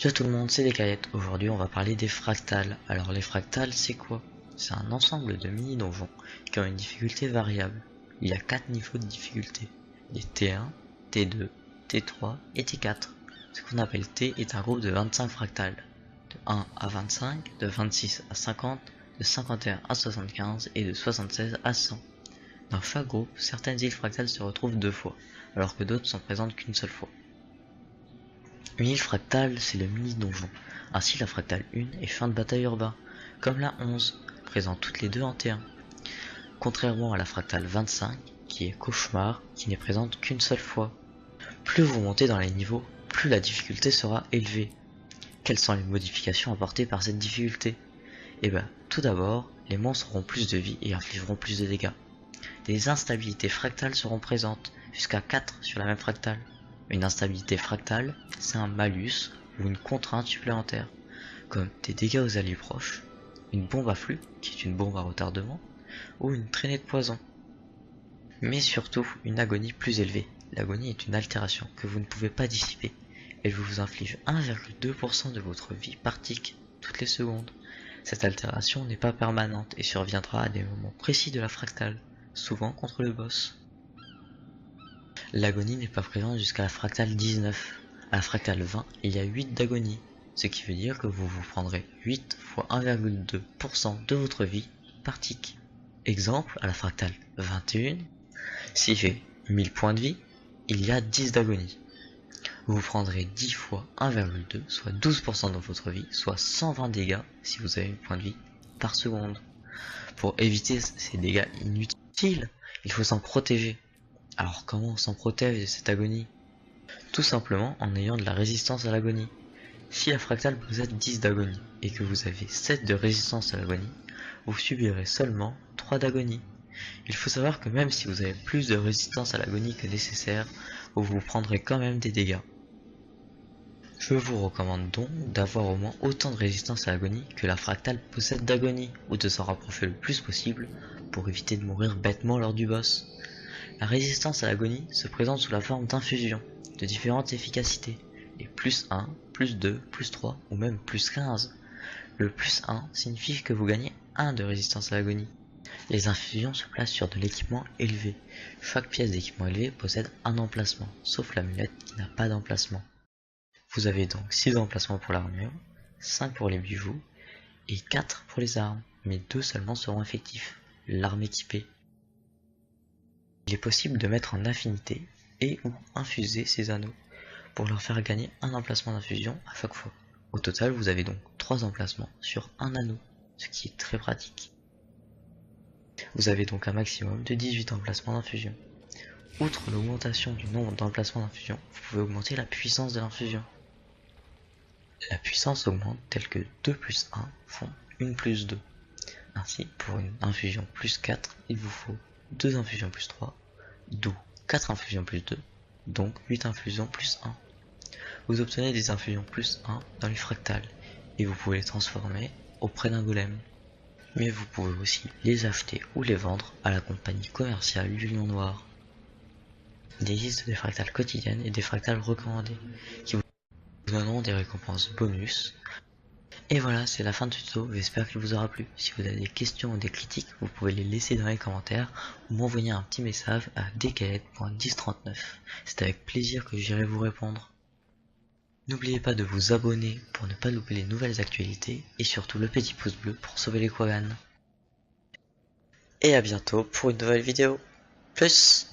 Salut tout le monde, c'est Descaillettes. Aujourd'hui on va parler des fractales. Alors les fractales c'est quoi? C'est un ensemble de mini-donjons qui ont une difficulté variable. Il y a 4 niveaux de difficulté. Les T1, T2, T3 et T4. Ce qu'on appelle T est un groupe de 25 fractales. De 1 à 25, de 26 à 50, de 51 à 75 et de 76 à 100. Dans chaque groupe, certaines îles fractales se retrouvent 2 fois, alors que d'autres sont présentes qu'une seule fois. Une île fractale, c'est le mini-donjon. Ainsi, la fractale 1 est champ de bataille urbain, comme la 11, présente toutes les deux en T1. Contrairement à la fractale 25, qui est cauchemar, qui n'est présente qu'une seule fois. Plus vous montez dans les niveaux, plus la difficulté sera élevée. Quelles sont les modifications apportées par cette difficulté? Eh bien, tout d'abord, les monstres auront plus de vie et infligeront plus de dégâts. Des instabilités fractales seront présentes, jusqu'à 4 sur la même fractale. Une instabilité fractale, c'est un malus ou une contrainte supplémentaire, comme des dégâts aux alliés proches, une bombe à flux, qui est une bombe à retardement, ou une traînée de poison. Mais surtout, une agonie plus élevée. L'agonie est une altération que vous ne pouvez pas dissiper. Elle vous inflige 1,2% de votre vie par tic, toutes les secondes. Cette altération n'est pas permanente et surviendra à des moments précis de la fractale, souvent contre le boss. L'agonie n'est pas présente jusqu'à la fractale 19. À la fractale 20, il y a 8 d'agonie, ce qui veut dire que vous vous prendrez 8 fois 1,2% de votre vie par tic. Exemple, à la fractale 21, si j'ai 1000 points de vie, il y a 10 d'agonie. Vous prendrez 10 fois 1,2, soit 12% de votre vie, soit 120 dégâts si vous avez 1000 points de vie par seconde. Pour éviter ces dégâts inutiles, il faut s'en protéger. Alors comment on s'en protège de cette agonie? Tout simplement en ayant de la résistance à l'agonie. Si la fractale possède 10 d'agonie et que vous avez 7 de résistance à l'agonie, vous subirez seulement 3 d'agonie. Il faut savoir que même si vous avez plus de résistance à l'agonie que nécessaire, vous prendrez quand même des dégâts. Je vous recommande donc d'avoir au moins autant de résistance à l'agonie que la fractale possède d'agonie, ou de s'en rapprocher le plus possible pour éviter de mourir bêtement lors du boss. La résistance à l'agonie se présente sous la forme d'infusions de différentes efficacités, et plus 1, plus 2, plus 3 ou même plus 15. Le plus 1 signifie que vous gagnez 1 de résistance à l'agonie. Les infusions se placent sur de l'équipement élevé. Chaque pièce d'équipement élevé possède un emplacement, sauf l'amulette qui n'a pas d'emplacement. Vous avez donc 6 emplacements pour l'armure, 5 pour les bijoux et 4 pour les armes, mais 2 seulement seront effectifs, l'arme équipée. Il est possible de mettre en affinité et ou infuser ces anneaux pour leur faire gagner un emplacement d'infusion à chaque fois. Au total, vous avez donc 3 emplacements sur un anneau, ce qui est très pratique. Vous avez donc un maximum de 18 emplacements d'infusion. Outre l'augmentation du nombre d'emplacements d'infusion, vous pouvez augmenter la puissance de l'infusion. La puissance augmente telle que 2 plus 1 font 1 plus 2. Ainsi, pour une infusion plus 4, il vous faut 2 infusions plus 3, d'où 4 infusions plus 2, donc 8 infusions plus 1. Vous obtenez des infusions plus 1 dans les fractales, et vous pouvez les transformer auprès d'un golem. Mais vous pouvez aussi les acheter ou les vendre à la compagnie commerciale du Lion Noir. Il existe des fractales quotidiennes et des fractales recommandées, qui vous donneront des récompenses bonus. Et voilà, c'est la fin de ce tuto, j'espère qu'il vous aura plu. Si vous avez des questions ou des critiques, vous pouvez les laisser dans les commentaires ou m'envoyer un petit message à descaillettes.1039. C'est avec plaisir que j'irai vous répondre. N'oubliez pas de vous abonner pour ne pas louper les nouvelles actualités et surtout le petit pouce bleu pour sauver les Quagans. Et à bientôt pour une nouvelle vidéo. Plus!